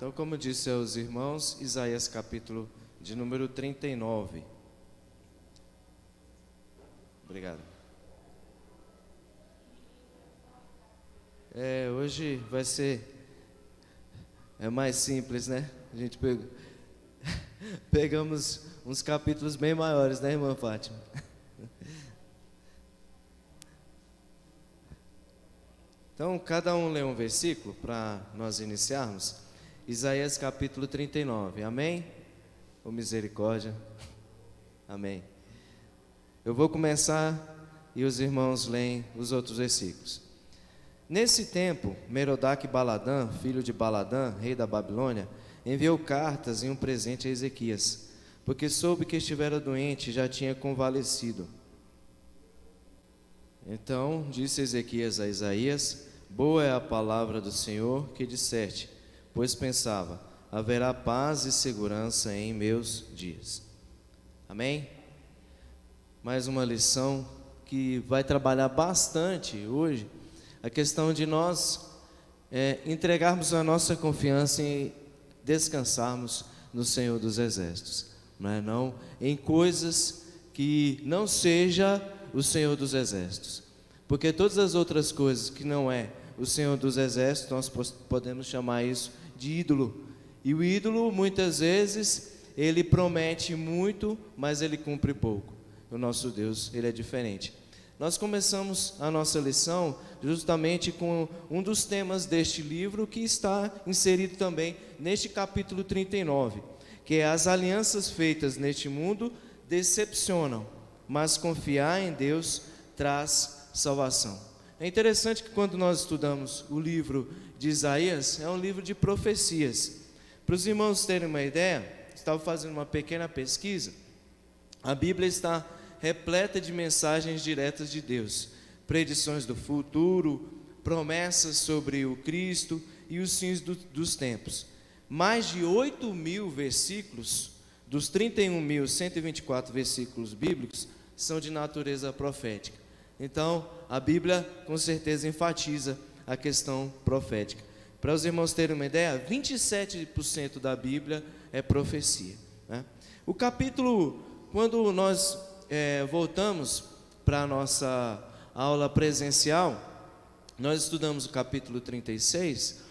Então, como disse aos irmãos, Isaías capítulo de número 39. Obrigado. Hoje vai ser mais simples, né? A gente pegamos uns capítulos bem maiores, né, irmã Fátima? Então, cada um lê um versículo para nós iniciarmos. Isaías capítulo 39, amém? Ô misericórdia, amém. Eu vou começar e os irmãos leem os outros versículos. Nesse tempo, Merodach-Baladã, filho de Baladã, rei da Babilônia, enviou cartas e um presente a Ezequias, porque soube que estivera doente e já tinha convalescido. Então disse Ezequias a Isaías: boa é a palavra do Senhor que disseste, pois pensava, haverá paz e segurança em meus dias. Amém? Mais uma lição que vai trabalhar bastante hoje, a questão de nós entregarmos a nossa confiança e descansarmos no Senhor dos Exércitos, não em coisas que não seja o Senhor dos Exércitos, porque todas as outras coisas que não é o Senhor dos Exércitos, nós podemos chamar isso de ídolo, e o ídolo muitas vezes ele promete muito, mas ele cumpre pouco. O nosso Deus, ele é diferente. Nós começamos a nossa lição justamente com um dos temas deste livro, que está inserido também neste capítulo 39, que é: as alianças feitas neste mundo decepcionam, mas confiar em Deus traz salvação. É interessante que quando nós estudamos o livro de Isaías, é um livro de profecias. Para os irmãos terem uma ideia, estava fazendo uma pequena pesquisa, a Bíblia está repleta de mensagens diretas de Deus, predições do futuro, promessas sobre o Cristo e os fins dos tempos. Mais de 8.000 versículos dos 31.124 versículos bíblicos são de natureza profética. Então, a Bíblia com certeza enfatiza a questão profética. Para os irmãos terem uma ideia, 27% da Bíblia é profecia, né? O capítulo, quando nós voltamos para a nossa aula presencial, nós estudamos o capítulo 36,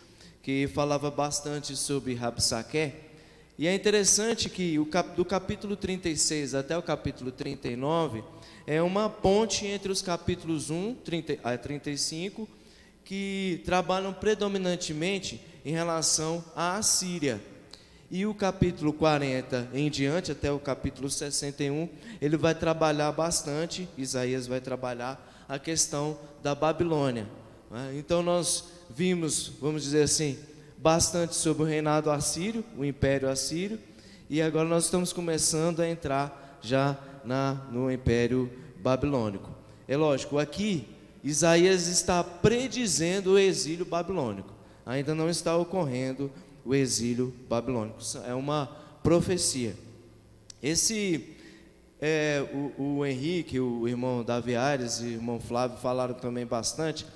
que falava bastante sobre Rabsaqué. E é interessante que do capítulo 36 até o capítulo 39 é uma ponte entre os capítulos 1 a 35, que trabalham predominantemente em relação à Assíria. E o capítulo 40 em diante, até o capítulo 61, ele vai trabalhar bastante, Isaías vai trabalhar a questão da Babilônia, né? Então nós vimos, vamos dizer assim, bastante sobre o reinado assírio, o império assírio, e agora nós estamos começando a entrar já no império babilônico. É lógico, aqui Isaías está predizendo o exílio babilônico, ainda não está ocorrendo o exílio babilônico, é uma profecia. O Henrique, o irmão Davi Aires e o irmão Flávio falaram também bastante.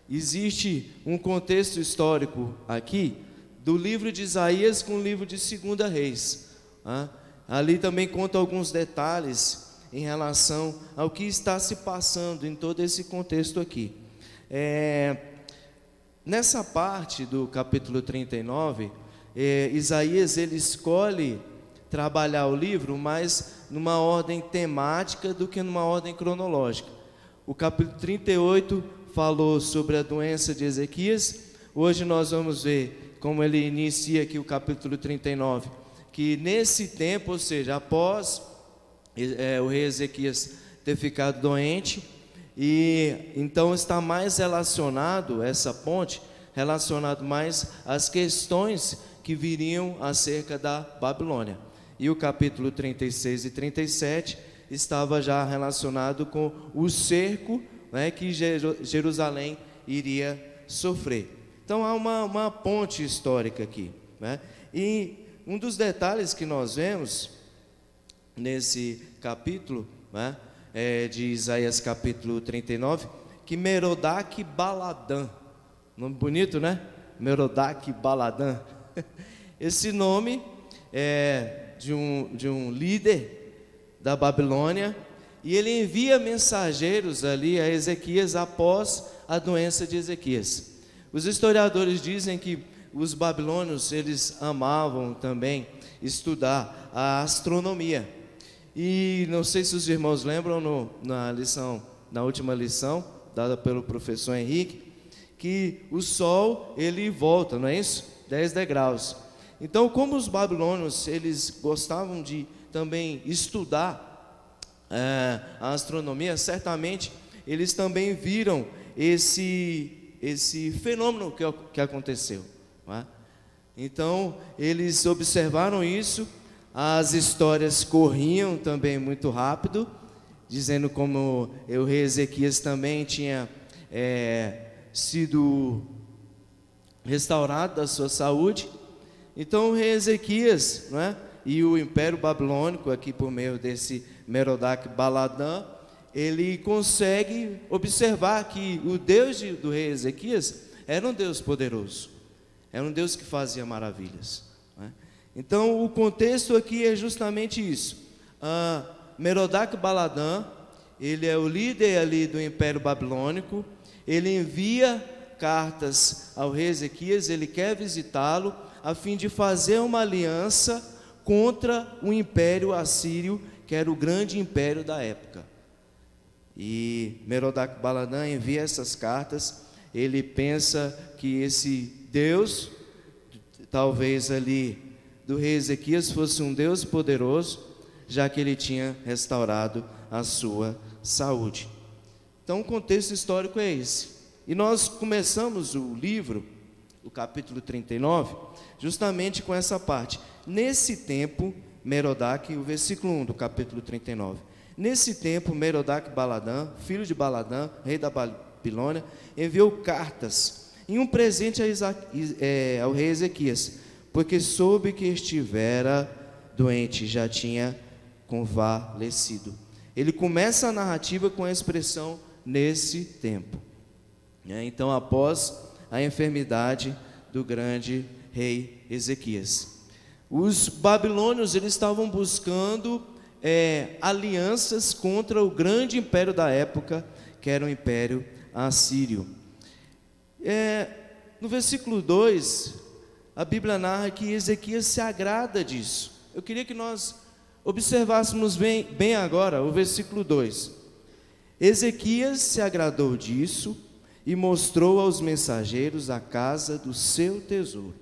Existe um contexto histórico aqui do livro de Isaías com o livro de 2 Reis, né? Ali também conta alguns detalhes em relação ao que está se passando em todo esse contexto aqui. Nessa parte do capítulo 39, Isaías ele escolhe trabalhar o livro mais numa ordem temática do que numa ordem cronológica. O capítulo 38 falou sobre a doença de Ezequias. Hoje nós vamos ver como ele inicia aqui o capítulo 39, que nesse tempo, ou seja, após o rei Ezequias ter ficado doente, e então está mais relacionado, essa ponte, relacionado mais às questões que viriam acerca da Babilônia. E o capítulo 36 e 37 estava já relacionado com o cerco, né, que Jerusalém iria sofrer. Então há uma ponte histórica aqui, né? E um dos detalhes que nós vemos nesse capítulo, né, de Isaías capítulo 39, que Merodach-Baladã, nome bonito, né? Merodach-Baladã. Esse nome é de um líder da Babilônia, e ele envia mensageiros ali a Ezequias após a doença de Ezequias. Os historiadores dizem que os babilônios, eles amavam também estudar a astronomia. E não sei se os irmãos lembram na última lição dada pelo professor Henrique, que o sol ele volta, não é isso? 10 degraus. Então, como os babilônios eles gostavam de também estudar a astronomia, certamente eles também viram esse fenômeno que aconteceu, não é? Então eles observaram isso. As histórias corriam também muito rápido, dizendo como o rei Ezequias também tinha sido restaurado da sua saúde. Então o rei Ezequias, não é? E o Império Babilônico, aqui por meio desse Merodach-Baladã, ele consegue observar que o Deus do rei Ezequias era um Deus poderoso, era um Deus que fazia maravilhas, não é? Então o contexto aqui é justamente isso. Merodach-Baladã, ele é o líder ali do Império Babilônico, ele envia cartas ao rei Ezequias, ele quer visitá-lo, a fim de fazer uma aliança contra o Império Assírio, que era o grande império da época. E Merodach-Baladã envia essas cartas, ele pensa que esse Deus, talvez ali do rei Ezequias, fosse um Deus poderoso, já que ele tinha restaurado a sua saúde. Então o contexto histórico é esse. E nós começamos o livro, o capítulo 39, justamente com essa parte. Nesse tempo, Merodach, o versículo 1 do capítulo 39. Nesse tempo, Merodach-Baladã, filho de Baladã, rei da Babilônia, enviou cartas e um presente ao rei Ezequias, porque soube que estivera doente, já tinha convalescido. Ele começa a narrativa com a expressão nesse tempo. Então, após a enfermidade do grande rei Ezequias, os babilônios eles estavam buscando alianças contra o grande império da época, que era o Império Assírio. No versículo 2, a Bíblia narra que Ezequias se agrada disso. Eu queria que nós observássemos bem agora o versículo 2. Ezequias se agradou disso e mostrou aos mensageiros a casa do seu tesouro: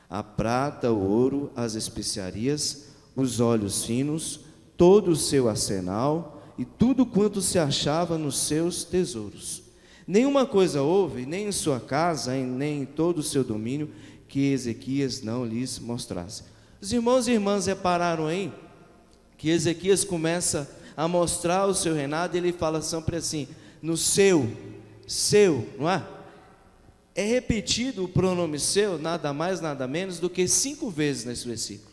a prata, o ouro, as especiarias, os óleos finos, todo o seu arsenal e tudo quanto se achava nos seus tesouros. Nenhuma coisa houve, nem em sua casa, nem em todo o seu domínio, que Ezequias não lhes mostrasse. Os irmãos e irmãs repararam aí que Ezequias começa a mostrar o seu reinado, e ele fala sempre assim, no seu, não é? É repetido o pronome seu, nada mais, nada menos do que 5 vezes nesse versículo.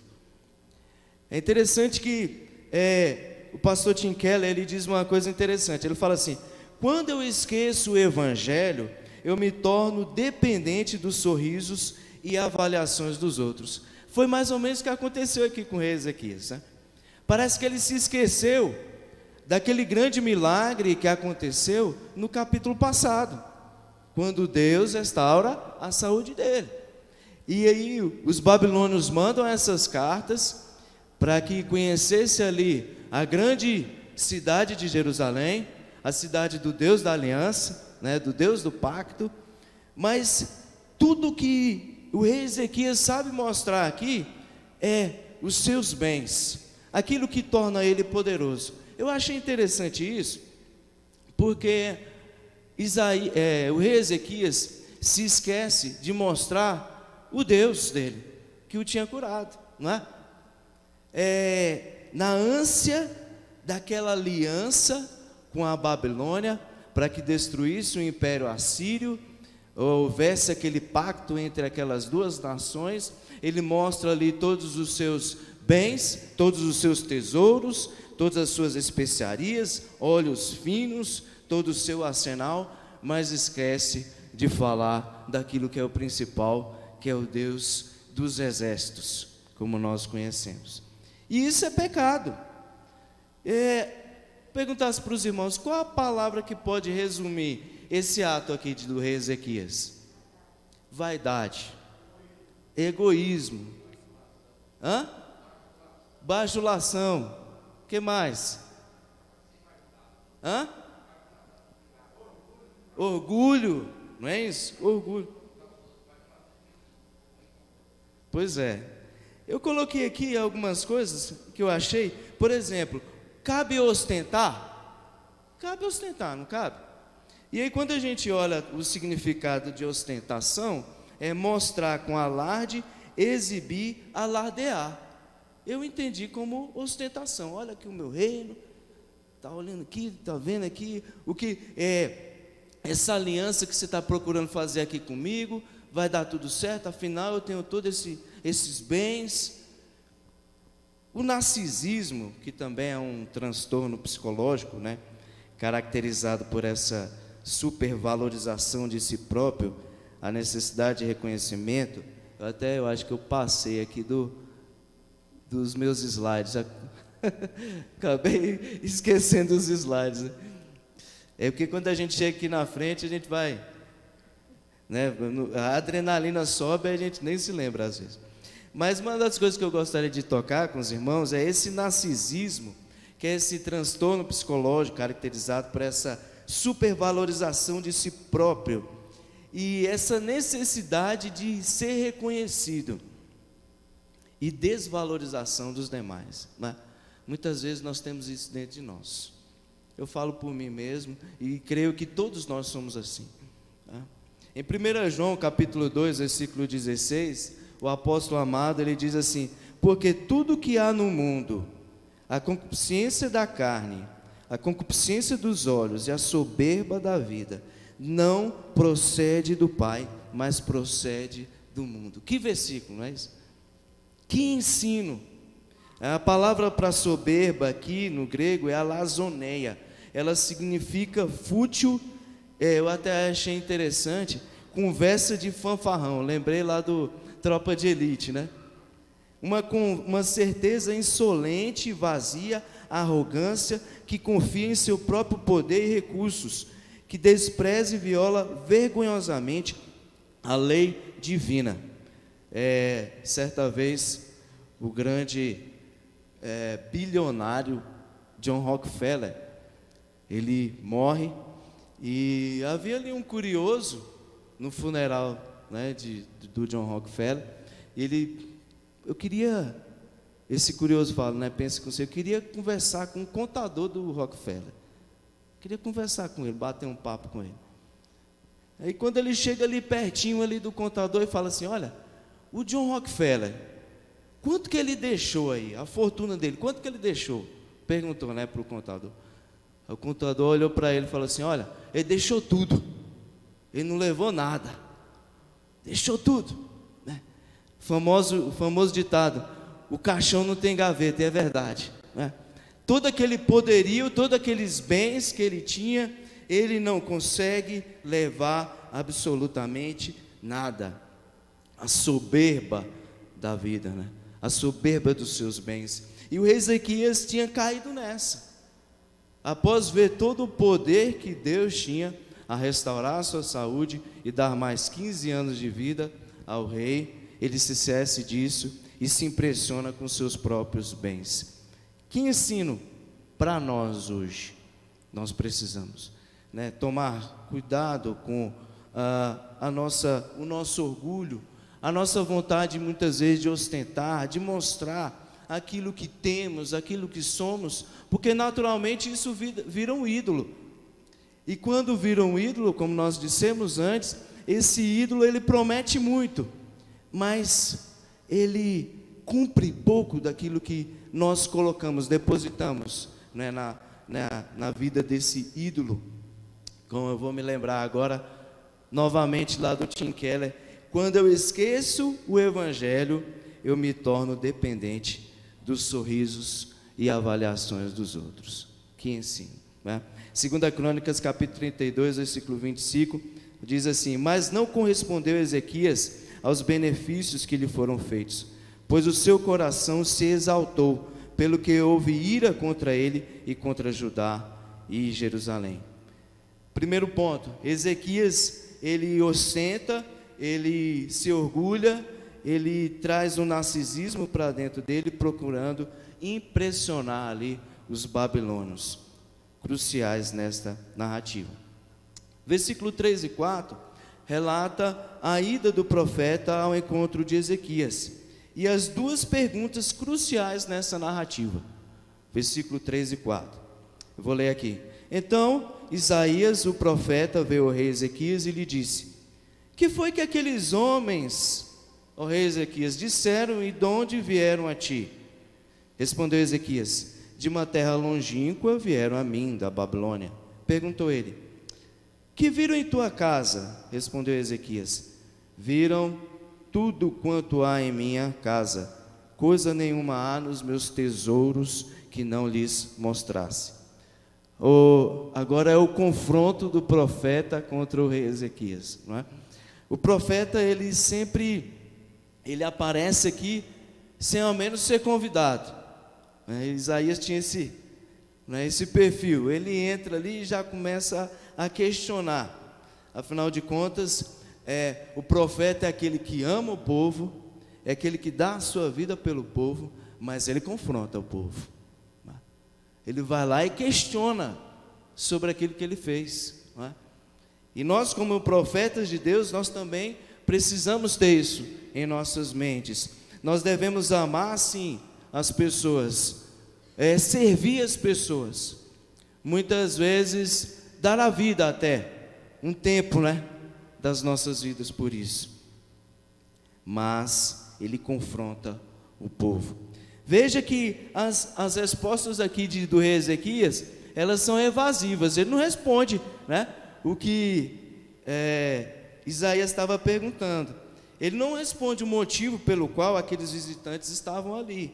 É interessante que o pastor Tim Keller, ele diz uma coisa interessante. Ele fala assim: quando eu esqueço o evangelho, eu me torno dependente dos sorrisos e avaliações dos outros. Foi mais ou menos o que aconteceu aqui com o rei Ezequias, né? Parece que ele se esqueceu daquele grande milagre que aconteceu no capítulo passado, quando Deus restaura a saúde dele. E aí os babilônios mandam essas cartas para que conhecesse ali a grande cidade de Jerusalém, a cidade do Deus da aliança, né, do Deus do pacto. Mas tudo que o rei Ezequias sabe mostrar aqui é os seus bens, aquilo que torna ele poderoso. Eu achei interessante isso, porque o rei Ezequias se esquece de mostrar o Deus dele, que o tinha curado, não é? Na ânsia daquela aliança com a Babilônia, para que destruísse o Império Assírio, houvesse aquele pacto entre aquelas duas nações, ele mostra ali todos os seus bens, todos os seus tesouros, todas as suas especiarias, óleos finos, todo o seu arsenal, mas esquece de falar daquilo que é o principal, que é o Deus dos exércitos, como nós conhecemos. E isso é pecado. Perguntasse para os irmãos, qual a palavra que pode resumir esse ato aqui do rei Ezequias? Vaidade, egoísmo, bajulação, o que mais? Orgulho, não é isso? Orgulho. Pois é. Eu coloquei aqui algumas coisas que eu achei. Por exemplo, cabe ostentar? Cabe ostentar, não cabe? E aí quando a gente olha o significado de ostentação, é mostrar com alarde, exibir, alardear. Eu entendi como ostentação. Olha aqui o meu reino, está olhando aqui, está vendo aqui, o que é essa aliança que você está procurando fazer aqui comigo, vai dar tudo certo, afinal eu tenho todos esses bens. O narcisismo, que também é um transtorno psicológico, né, caracterizado por essa supervalorização de si próprio, a necessidade de reconhecimento. Eu acho que eu passei aqui dos meus slides, acabei esquecendo os slides. É porque quando a gente chega aqui na frente, a gente vai, né, a adrenalina sobe e a gente nem se lembra às vezes. Mas uma das coisas que eu gostaria de tocar com os irmãos é esse narcisismo, que é esse transtorno psicológico caracterizado por essa supervalorização de si próprio e essa necessidade de ser reconhecido e desvalorização dos demais, né? Muitas vezes nós temos isso dentro de nós. Eu falo por mim mesmo e creio que todos nós somos assim, né? Em 1 João capítulo 2, versículo 16, o apóstolo amado, ele diz assim: porque tudo que há no mundo, a concupiscência da carne, a concupiscência dos olhos e a soberba da vida, não procede do Pai, mas procede do mundo. Que versículo, não é isso? Que ensino! A palavra para soberba aqui no grego é alazoneia. Ela significa fútil. Eu até achei interessante, conversa de fanfarrão. Lembrei lá do Tropa de Elite, né? Uma certeza insolente e vazia, arrogância, que confia em seu próprio poder e recursos, que despreza e viola vergonhosamente a lei divina. Certa vez, o grande bilionário John Rockefeller, ele morre, e havia ali um curioso no funeral, né, do John Rockefeller. Esse curioso fala, né, pensa com você, eu queria conversar com o contador do Rockefeller, queria conversar com ele, bater um papo com ele. Aí quando ele chega ali pertinho ali do contador e fala assim: olha, o John Rockefeller, quanto que ele deixou aí, a fortuna dele, quanto que ele deixou? Perguntou, né, para o contador. O contador olhou para ele e falou assim: olha, ele deixou tudo, ele não levou nada, deixou tudo, né? O famoso ditado: o caixão não tem gaveta, e é verdade, né? Todo aquele poderio, todos aqueles bens que ele tinha, ele não consegue levar absolutamente nada. A soberba da vida, né? A soberba dos seus bens. E o rei Ezequias tinha caído nessa. Após ver todo o poder que Deus tinha a restaurar a sua saúde e dar mais 15 anos de vida ao rei, ele se esquece disso e se impressiona com seus próprios bens. Que ensino para nós hoje nós precisamos, né? Tomar cuidado com o nosso orgulho, a nossa vontade muitas vezes de ostentar, de mostrar aquilo que temos, aquilo que somos, porque naturalmente isso vira um ídolo. E quando vira um ídolo, como nós dissemos antes, esse ídolo ele promete muito, mas ele cumpre pouco daquilo que nós colocamos, depositamos, né, na vida desse ídolo. Como eu vou me lembrar agora novamente lá do Tim Keller: quando eu esqueço o evangelho, eu me torno dependente dos sorrisos e avaliações dos outros. Que ensino, né? 2 Crônicas capítulo 32, versículo 25, diz assim: mas não correspondeu Ezequias aos benefícios que lhe foram feitos, pois o seu coração se exaltou, pelo que houve ira contra ele e contra Judá e Jerusalém. Primeiro ponto, Ezequias, ele ostenta, ele se orgulha, ele traz um narcisismo para dentro dele, procurando impressionar ali os babilônios, cruciais nesta narrativa. Versículo 3 e 4 relata a ida do profeta ao encontro de Ezequias e as duas perguntas cruciais nessa narrativa. Versículo 3 e 4. Eu vou ler aqui. Então Isaías, o profeta, veio ao rei Ezequias e lhe disse: que foi que aqueles homens, ó rei Ezequias, disseram e de onde vieram a ti? Respondeu Ezequias: de uma terra longínqua vieram a mim, da Babilônia. Perguntou ele: que viram em tua casa? Respondeu Ezequias: viram tudo quanto há em minha casa, coisa nenhuma há nos meus tesouros que não lhes mostrasse. Agora é o confronto do profeta contra o rei Ezequias, não é? O profeta, ele aparece aqui sem ao menos ser convidado, né? Isaías tinha esse perfil, ele entra ali e já começa a questionar. Afinal de contas, o profeta é aquele que ama o povo, é aquele que dá a sua vida pelo povo, mas ele confronta o povo. Ele vai lá e questiona sobre aquilo que ele fez, não é? E nós, como profetas de Deus, nós também precisamos ter isso em nossas mentes. Nós devemos amar, sim, as pessoas, servir as pessoas, muitas vezes dar a vida até, um tempo, né, das nossas vidas por isso. Mas ele confronta o povo. Veja que as respostas aqui do rei Ezequias, elas são evasivas. Ele não responde, né, o que Isaías estava perguntando. Ele não responde o motivo pelo qual aqueles visitantes estavam ali.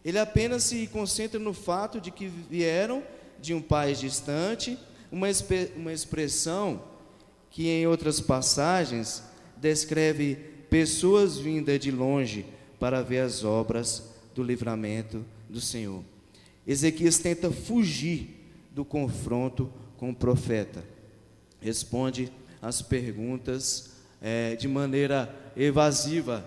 Ele apenas se concentra no fato de que vieram de um país distante, uma expressão que em outras passagens descreve pessoas vindas de longe para ver as obras do livramento do Senhor. Ezequias tenta fugir do confronto com o profeta, responde as perguntas de maneira evasiva.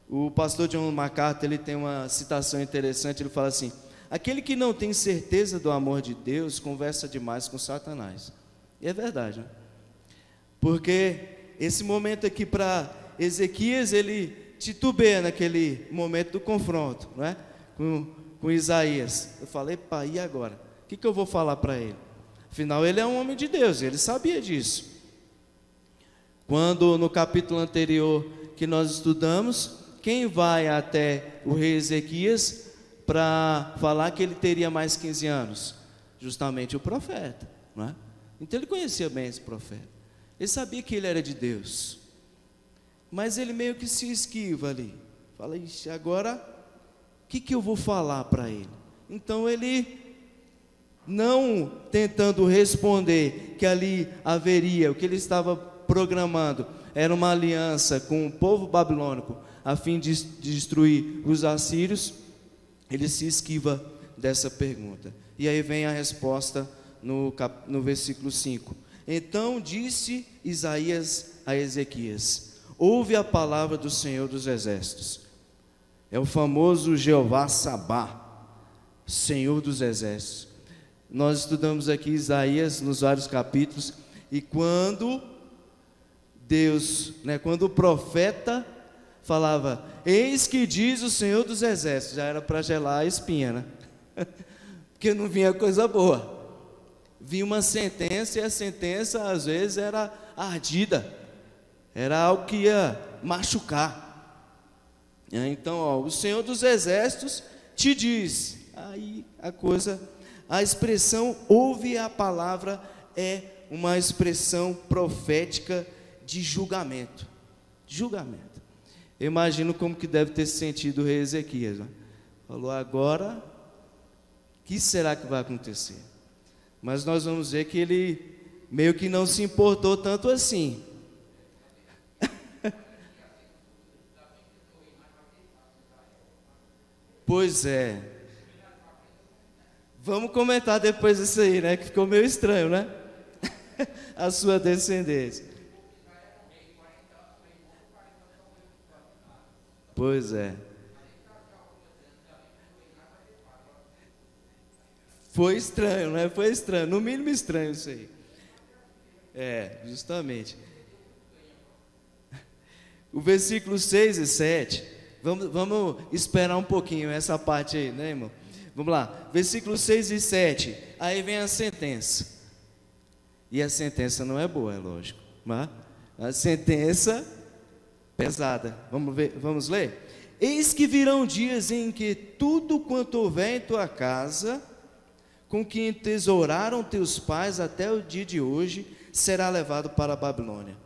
O pastor John MacArthur, ele tem uma citação interessante, ele fala assim: aquele que não tem certeza do amor de Deus conversa demais com Satanás. E é verdade, né? Porque esse momento aqui para Ezequias, ele titubeia naquele momento do confronto, não é? Com Isaías. Eu falei: pá, e agora? O que eu vou falar para ele? Afinal, ele é um homem de Deus, ele sabia disso. Quando no capítulo anterior que nós estudamos, quem vai até o rei Ezequias para falar que ele teria mais 15 anos? Justamente o profeta, não é? Então ele conhecia bem esse profeta, ele sabia que ele era de Deus, mas ele meio que se esquiva ali, fala: ixi, agora o que eu vou falar para ele? Então ele, não tentando responder que ali haveria, o que ele estava programando era uma aliança com o povo babilônico a fim de destruir os assírios, ele se esquiva dessa pergunta. E aí vem a resposta no versículo 5. Então disse Isaías a Ezequias: ouve a palavra do Senhor dos Exércitos. É o famoso Jeová Sabá, Senhor dos Exércitos. Nós estudamos aqui Isaías nos vários capítulos, e quando Deus, quando o profeta falava: eis que diz o Senhor dos Exércitos, já era para gelar a espinha, né? Porque não vinha coisa boa, vinha uma sentença, e a sentença às vezes era ardida, era algo que ia machucar. Então, o Senhor dos Exércitos te diz. Aí a expressão ouve a palavra é uma expressão profética de julgamento. Julgamento. Eu imagino como que deve ter sentido o rei Ezequias, né? Falou: agora, o que será que vai acontecer? Mas nós vamos ver que ele meio que não se importou tanto assim. Pois é. Vamos comentar depois isso aí, né? Que ficou meio estranho, né? A sua descendência. Pois é. Foi estranho, né? Foi estranho. No mínimo estranho isso aí. É, justamente. O versículo 6 e 7. Vamos esperar um pouquinho essa parte aí, né, irmão? Vamos lá. Versículo 6 e 7. Aí vem a sentença. E a sentença não é boa, é lógico. Mas a sentença pesada. Vamos ver, vamos ler? Eis que virão dias em que tudo quanto houver em tua casa, com que entesouraram teus pais até o dia de hoje, será levado para a Babilônia.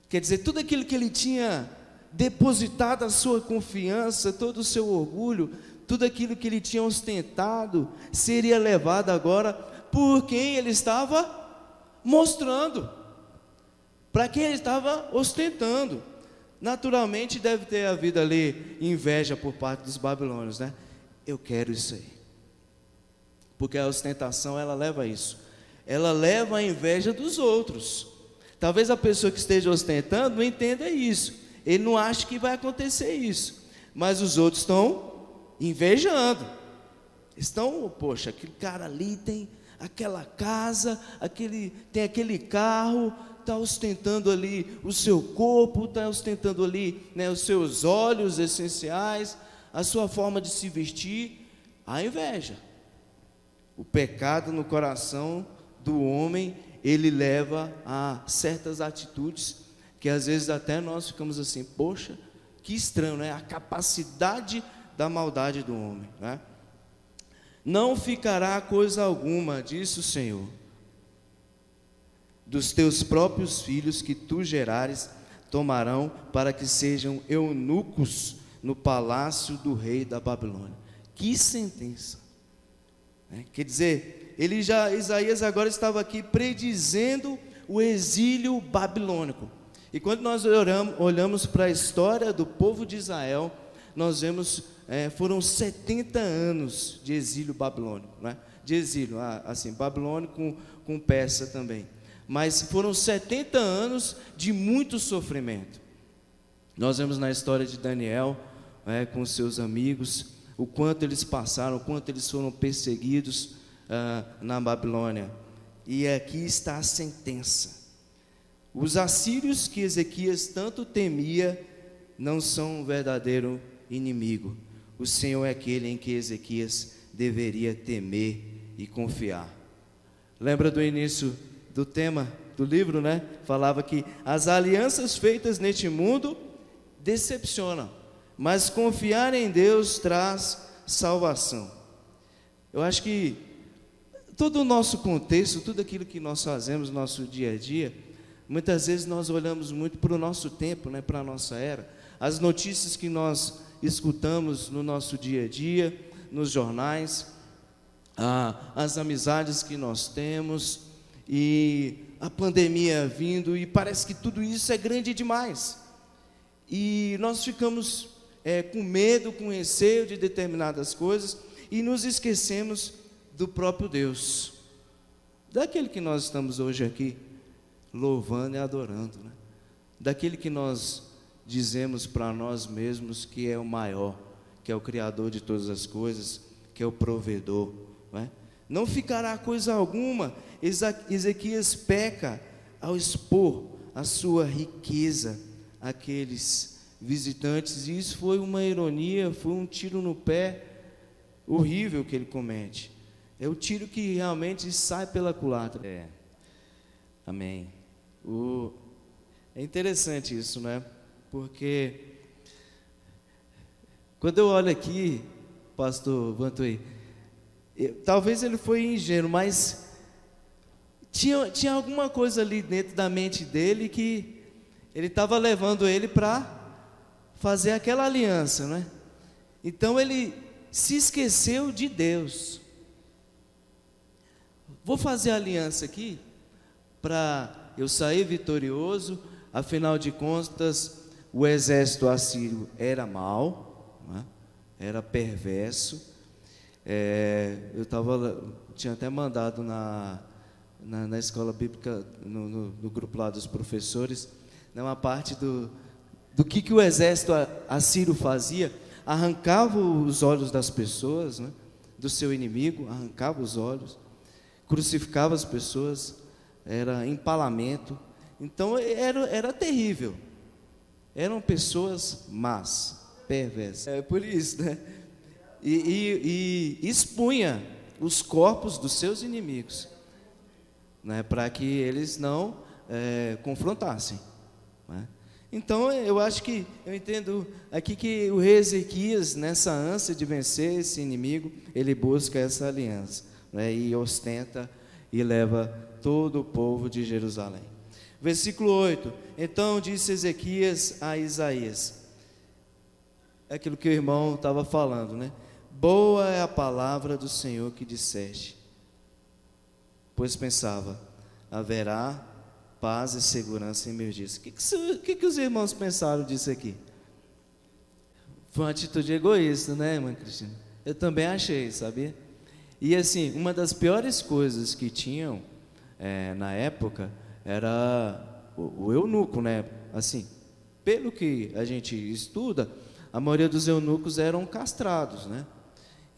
Quer dizer, tudo aquilo que ele tinha depositado a sua confiança, todo o seu orgulho, tudo aquilo que ele tinha ostentado, seria levado agora por quem ele estava mostrando, para quem ele estava ostentando. Naturalmente deve ter havido ali inveja por parte dos babilônios, né? Eu quero isso aí. Porque a ostentação, ela leva a isso. Ela leva a inveja dos outros. Talvez a pessoa que esteja ostentando não entenda isso. Ele não acha que vai acontecer isso. Mas os outros estão invejando. Estão, poxa, aquele cara ali tem aquela casa, tem aquele carro, está ostentando ali o seu corpo, está ostentando ali, né, os seus olhos essenciais, a sua forma de se vestir. A inveja. O pecado no coração do homem, ele leva a certas atitudes que às vezes até nós ficamos assim, poxa, que estranho, né? A capacidade da maldade do homem, né? Não ficará coisa alguma, disse o Senhor, dos teus próprios filhos que tu gerares, tomarão para que sejam eunucos no palácio do rei da Babilônia. Que sentença! Quer dizer, Isaías agora estava aqui predizendo o exílio babilônico. E quando nós olhamos para a história do povo de Israel, nós vemos, foram 70 anos de exílio babilônico, né? De exílio, assim, babilônico com persa também. Mas foram 70 anos de muito sofrimento. Nós vemos na história de Daniel, com seus amigos, o quanto eles passaram, o quanto eles foram perseguidos na Babilônia. E aqui está a sentença. Os assírios que Ezequias tanto temia não são um verdadeiro inimigo. O Senhor é aquele em que Ezequias deveria temer e confiar. Lembra do início do tema do livro, né? Falava que as alianças feitas neste mundo decepcionam, mas confiar em Deus traz salvação. Eu acho que todo o nosso contexto, tudo aquilo que nós fazemos no nosso dia a dia, muitas vezes nós olhamos muito para o nosso tempo, né, para a nossa era. As notícias que nós escutamos no nosso dia a dia, nos jornais, as amizades que nós temos, e a pandemia vindo, e parece que tudo isso é grande demais. E nós ficamos com medo, com receio de determinadas coisas, e nos esquecemos do próprio Deus, daquele que nós estamos hoje aqui louvando e adorando, né? Daquele que nós dizemos para nós mesmos que é o maior, que é o Criador de todas as coisas, que é o provedor, não é? Não ficará coisa alguma. Ezequias peca ao expor a sua riqueza àqueles visitantes, e isso foi uma ironia, foi um tiro no pé horrível que ele comete. É o tiro que realmente sai pela culatra. Amém. É interessante isso, né? Porque quando eu olho aqui, pastor Vantuí, talvez ele foi ingênuo, mas tinha alguma coisa ali dentro da mente dele que ele estava levando ele para fazer aquela aliança, né? Então ele se esqueceu de Deus. Vou fazer a aliança aqui para eu sair vitorioso. Afinal de contas, o exército assírio era mau, né? era perverso. Tinha até mandado na escola bíblica, no grupo lá dos professores, né, uma parte do que o exército assírio fazia. Arrancava os olhos das pessoas, né, do seu inimigo, arrancava os olhos, crucificava as pessoas, era empalamento. Então era terrível. Eram pessoas más, perversas. É por isso, né? E expunha os corpos dos seus inimigos, né, para que eles não confrontassem, né? Então eu entendo aqui que o rei Ezequias, nessa ânsia de vencer esse inimigo, ele busca essa aliança, né, e ostenta e leva todo o povo de Jerusalém. Versículo 8: então disse Ezequias a Isaías, é aquilo que o irmão estava falando, né? Boa é a palavra do Senhor que disseste, pois pensava, haverá paz e segurança em meus dias. O que os irmãos pensaram disso aqui? Foi uma atitude egoísta, né, irmã Cristina? Eu também achei, sabia? E assim, uma das piores coisas que tinham na época era o eunuco, né? Assim, pelo que a gente estuda, a maioria dos eunucos eram castrados, né?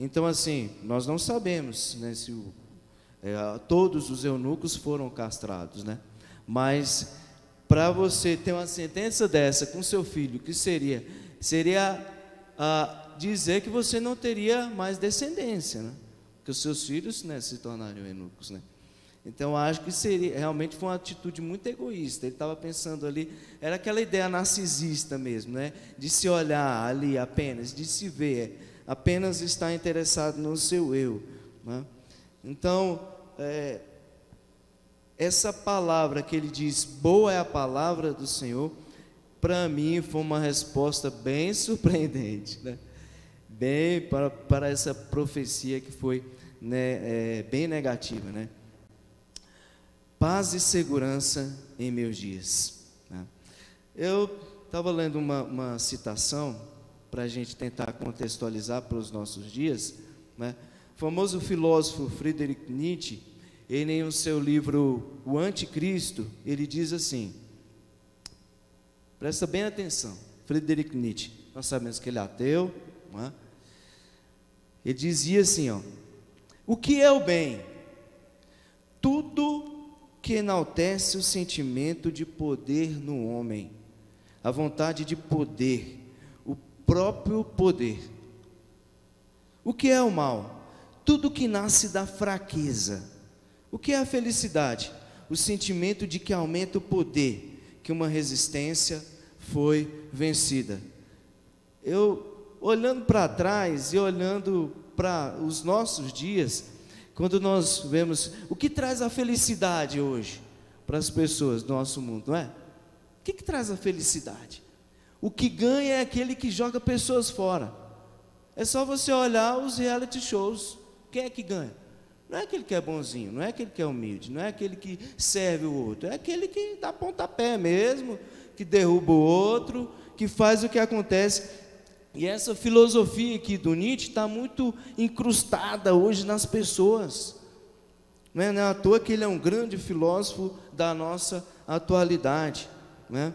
Então, assim, nós não sabemos, né, se todos os eunucos foram castrados, né? Mas para você ter uma sentença dessa com seu filho, que seria dizer que você não teria mais descendência, né? Que os seus filhos, né, se tornariam eunucos, né? Então, acho que realmente foi uma atitude muito egoísta. Ele estava pensando ali, era aquela ideia narcisista mesmo, né? De se olhar ali apenas, de se ver, apenas estar interessado no seu eu, né? Então, essa palavra que ele diz, boa é a palavra do Senhor, para mim foi uma resposta bem surpreendente, né? Bem para essa profecia que foi, né, bem negativa, né? Paz e segurança em meus dias, né? Eu estava lendo uma citação para a gente tentar contextualizar para os nossos dias, né? O famoso filósofo Friedrich Nietzsche, ele em seu livro O Anticristo, ele diz assim, presta bem atenção, Friedrich Nietzsche, nós sabemos que ele é ateu, não é? Ele dizia assim, ó, o que é o bem? Tudo que enaltece o sentimento de poder no homem, a vontade de poder, o próprio poder. O que é o mal? Tudo que nasce da fraqueza. O que é a felicidade? O sentimento de que aumenta o poder, que uma resistência foi vencida. Eu, olhando para trás e olhando para os nossos dias, quando nós vemos o que traz a felicidade hoje para as pessoas do nosso mundo, não é? O que traz a felicidade? O que ganha é aquele que joga pessoas fora. É só você olhar os reality shows. Quem é que ganha? Não é aquele que é bonzinho, não é aquele que é humilde, não é aquele que serve o outro, é aquele que dá pontapé mesmo, que derruba o outro, que faz o que acontece. E essa filosofia aqui do Nietzsche está muito incrustada hoje nas pessoas. Não é à toa que ele é um grande filósofo da nossa atualidade, né?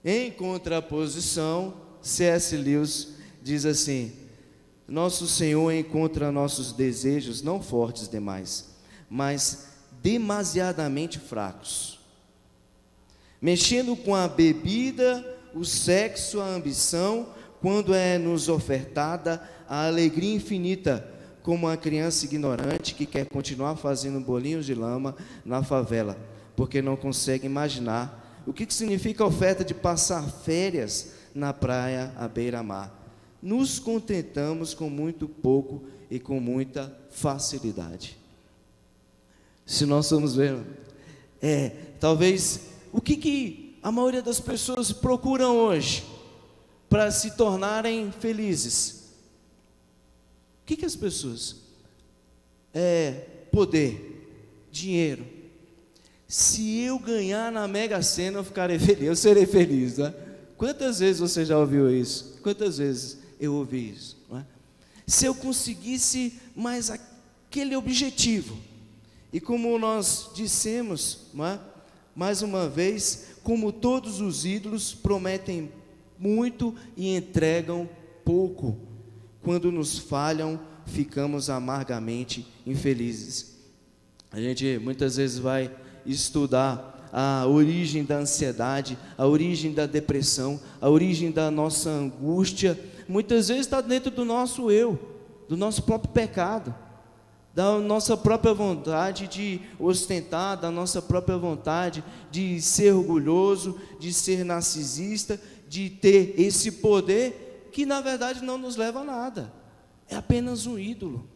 Em contraposição, C.S. Lewis diz assim, nosso Senhor encontra nossos desejos não fortes demais, mas demasiadamente fracos, mexendo com a bebida, o sexo, a ambição, quando é nos ofertada a alegria infinita, como uma criança ignorante que quer continuar fazendo bolinhos de lama na favela, porque não consegue imaginar o que significa a oferta de passar férias na praia à beira-mar. Nos contentamos com muito pouco e com muita facilidade. Se nós vamos ver, talvez, o que a maioria das pessoas procuram hoje para se tornarem felizes? O que as pessoas? Poder, dinheiro. Se eu ganhar na Mega Sena, eu ficarei feliz, eu serei feliz, né? Quantas vezes você já ouviu isso? Quantas vezes eu ouvir isso, não é? Se eu conseguisse mais aquele objetivo, e como nós dissemos, não é? Mais uma vez, como todos os ídolos prometem muito e entregam pouco, quando nos falham, ficamos amargamente infelizes. A gente muitas vezes vai estudar a origem da ansiedade, a origem da depressão, a origem da nossa angústia. Muitas vezes está dentro do nosso eu, do nosso próprio pecado, da nossa própria vontade de ostentar, da nossa própria vontade de ser orgulhoso, de ser narcisista, de ter esse poder que na verdade não nos leva a nada, é apenas um ídolo.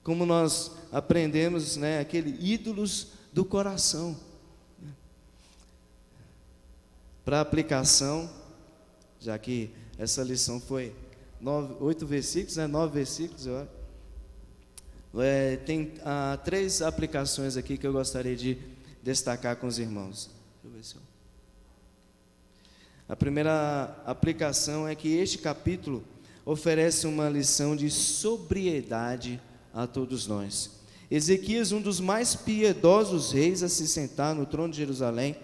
Como nós aprendemos, né, aquele ídolos do coração. Para aplicação, já que essa lição foi 8 versículos, né, 9 versículos, eu acho. Tem 3 aplicações aqui que eu gostaria de destacar com os irmãos. Deixa eu ver se eu... A primeira aplicação é que este capítulo oferece uma lição de sobriedade a todos nós. Ezequias, um dos mais piedosos reis a se sentar no trono de Jerusalém,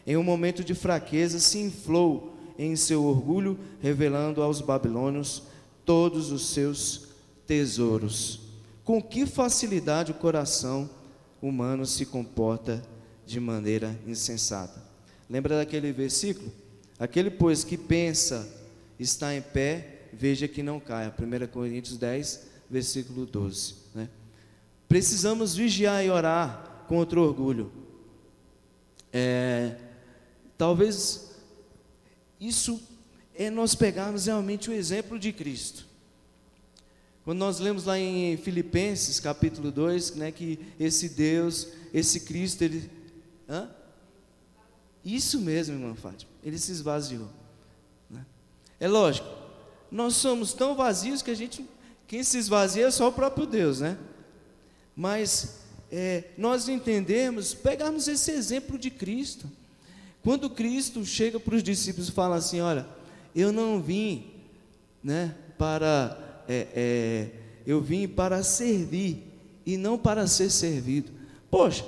em um momento de fraqueza, se inflou em seu orgulho, revelando aos babilônios todos os seus tesouros. Com que facilidade o coração humano se comporta de maneira insensata. Lembra daquele versículo? Aquele, pois, que pensa está em pé, veja que não caia. 1 Coríntios 10, versículo 12, né? Precisamos vigiar e orar contra o orgulho. Talvez isso é nós pegarmos realmente o exemplo de Cristo. Quando nós lemos lá em Filipenses capítulo 2, né, que esse Deus, esse Cristo, ele... Isso mesmo, irmã Fátima, ele se esvaziou, né? É lógico, nós somos tão vazios que quem se esvazia é só o próprio Deus, né? Mas nós entendemos, pegarmos esse exemplo de Cristo. Quando Cristo chega para os discípulos e fala assim: olha, eu não vim, né, eu vim para servir e não para ser servido. Poxa,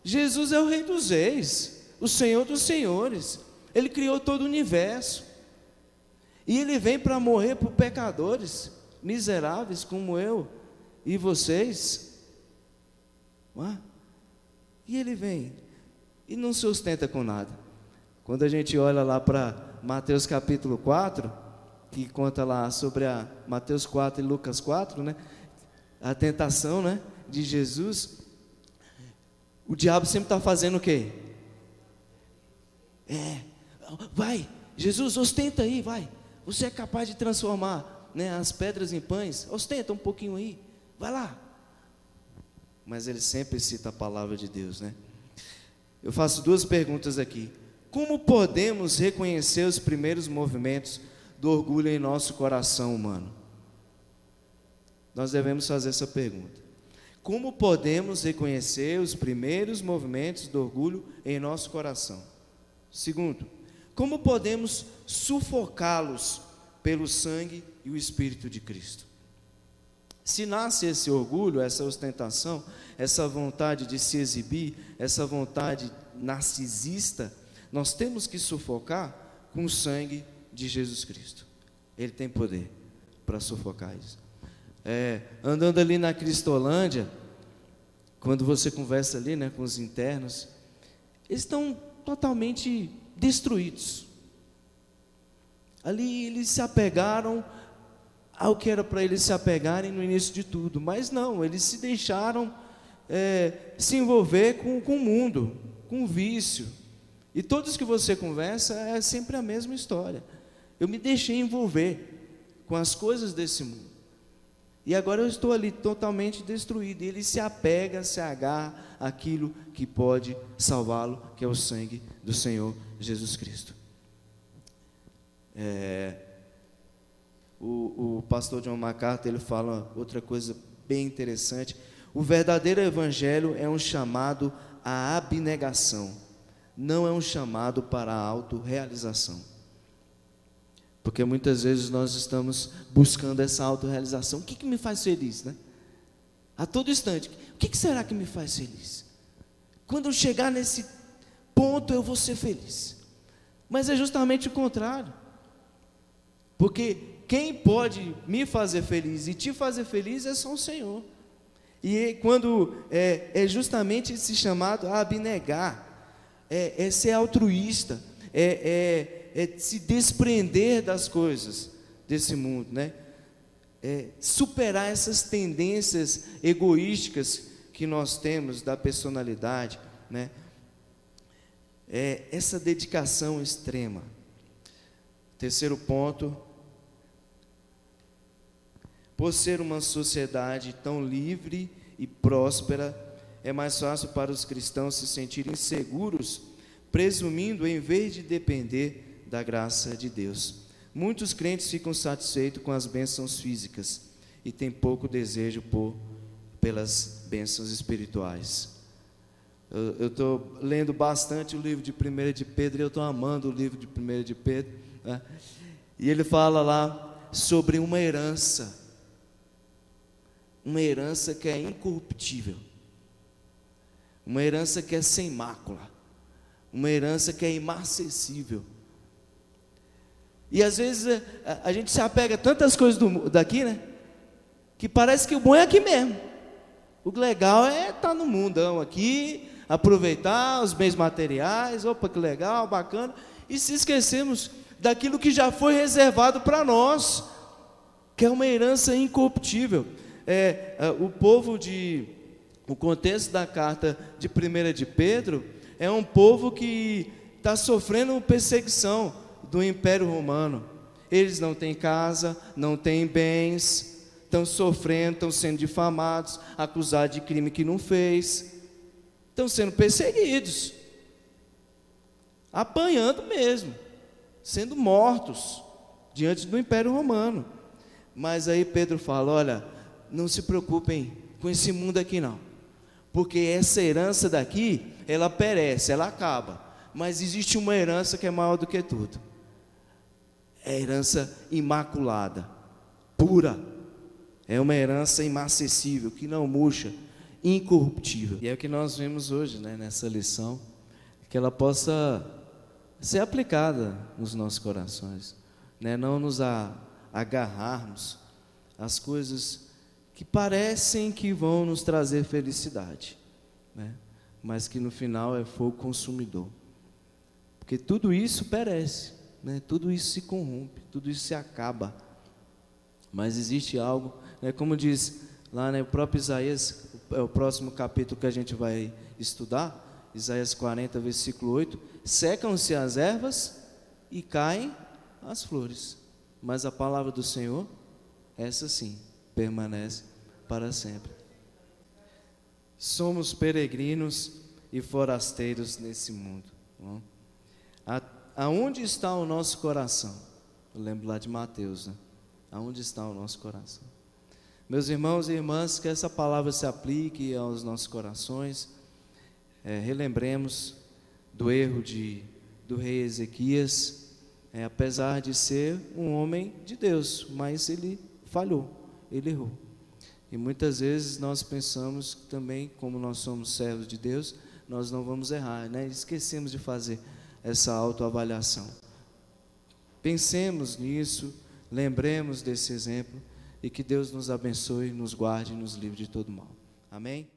Jesus é o Rei dos Reis, o Senhor dos Senhores. Ele criou todo o universo e Ele vem para morrer por pecadores miseráveis como eu e vocês. E Ele vem e não se ostenta com nada. Quando a gente olha lá para Mateus capítulo 4, que conta lá sobre Mateus 4 e Lucas 4, né, a tentação, né, de Jesus, o diabo sempre está fazendo o quê? Vai, Jesus, ostenta aí, vai, você é capaz de transformar, né, as pedras em pães, ostenta um pouquinho aí, vai lá. Mas ele sempre cita a palavra de Deus, né? Eu faço 2 perguntas aqui. Como podemos reconhecer os primeiros movimentos do orgulho em nosso coração humano? Nós devemos fazer essa pergunta. Como podemos reconhecer os primeiros movimentos do orgulho em nosso coração? Segundo, como podemos sufocá-los pelo sangue e o Espírito de Cristo? Se nasce esse orgulho, essa ostentação, essa vontade de se exibir, essa vontade narcisista, nós temos que sufocar com o sangue de Jesus Cristo. Ele tem poder para sufocar isso. Andando ali na Cristolândia, quando você conversa ali, né, com os internos, eles estão totalmente destruídos. Ali eles se apegaram ao que era para eles se apegarem no início de tudo, mas não, eles se deixaram se envolver com o mundo, com o vício. E todos que você conversa é sempre a mesma história. Eu me deixei envolver com as coisas desse mundo, e agora eu estou ali totalmente destruído. E ele se apega, se agarra àquilo que pode salvá-lo, que é o sangue do Senhor Jesus Cristo. O pastor John MacArthur, ele fala outra coisa bem interessante. O verdadeiro evangelho é um chamado à abnegação, não é um chamado para a autorrealização. Porque muitas vezes nós estamos buscando essa autorrealização. O que me faz feliz, né? A todo instante. O que será que me faz feliz? Quando eu chegar nesse ponto, eu vou ser feliz. Mas é justamente o contrário. Porque quem pode me fazer feliz e te fazer feliz é só o Senhor. E quando é justamente esse chamado a abnegar, é ser altruísta, é se desprender das coisas desse mundo, né? Superar essas tendências egoísticas que nós temos da personalidade, né? Essa dedicação extrema. Terceiro ponto: por ser uma sociedade tão livre e próspera, é mais fácil para os cristãos se sentirem seguros, presumindo em vez de depender da graça de Deus. Muitos crentes ficam satisfeitos com as bênçãos físicas e têm pouco desejo pelas bênçãos espirituais. Eu estou lendo bastante o livro de 1 de Pedro, e eu estou amando o livro de 1 de Pedro, né? E ele fala lá sobre uma herança que é incorruptível, uma herança que é sem mácula, uma herança que é imarcessível. E às vezes a gente se apega a tantas coisas daqui, né? Que parece que o bom é aqui mesmo. O legal é estar no mundão aqui, aproveitar os bens materiais, opa, que legal, bacana. E se esquecemos daquilo que já foi reservado para nós, que é uma herança incorruptível. O contexto da carta de 1 de Pedro é um povo que está sofrendo perseguição do Império Romano. Eles não têm casa, não têm bens, estão sofrendo, estão sendo difamados, acusados de crime que não fez, estão sendo perseguidos, apanhando mesmo, sendo mortos diante do Império Romano. Mas aí Pedro fala: olha, não se preocupem com esse mundo aqui não, porque essa herança daqui, ela perece, ela acaba, mas existe uma herança que é maior do que tudo. É a herança imaculada, pura, é uma herança imacessível, que não murcha, incorruptível. E é o que nós vemos hoje, né, nessa lição, que ela possa ser aplicada nos nossos corações, né? Não nos agarrarmos às coisas que parecem que vão nos trazer felicidade, né? Mas que no final é fogo consumidor, porque tudo isso perece, né? Tudo isso se corrompe, tudo isso se acaba, mas existe algo, né? Como diz lá, né, o próprio Isaías, é o próximo capítulo que a gente vai estudar, Isaías 40, versículo 8: secam-se as ervas e caem as flores, mas a palavra do Senhor, essa sim, permanece para sempre. Somos peregrinos e forasteiros nesse mundo. Aonde está o nosso coração? Eu lembro lá de Mateus, né? Aonde está o nosso coração? Meus irmãos e irmãs, que essa palavra se aplique aos nossos corações. Relembremos do erro do rei Ezequias, apesar de ser um homem de Deus, mas ele falhou, ele errou. E muitas vezes nós pensamos que também, como nós somos servos de Deus, nós não vamos errar, né? Esquecemos de fazer essa autoavaliação. Pensemos nisso, lembremos desse exemplo, e que Deus nos abençoe, nos guarde e nos livre de todo mal. Amém?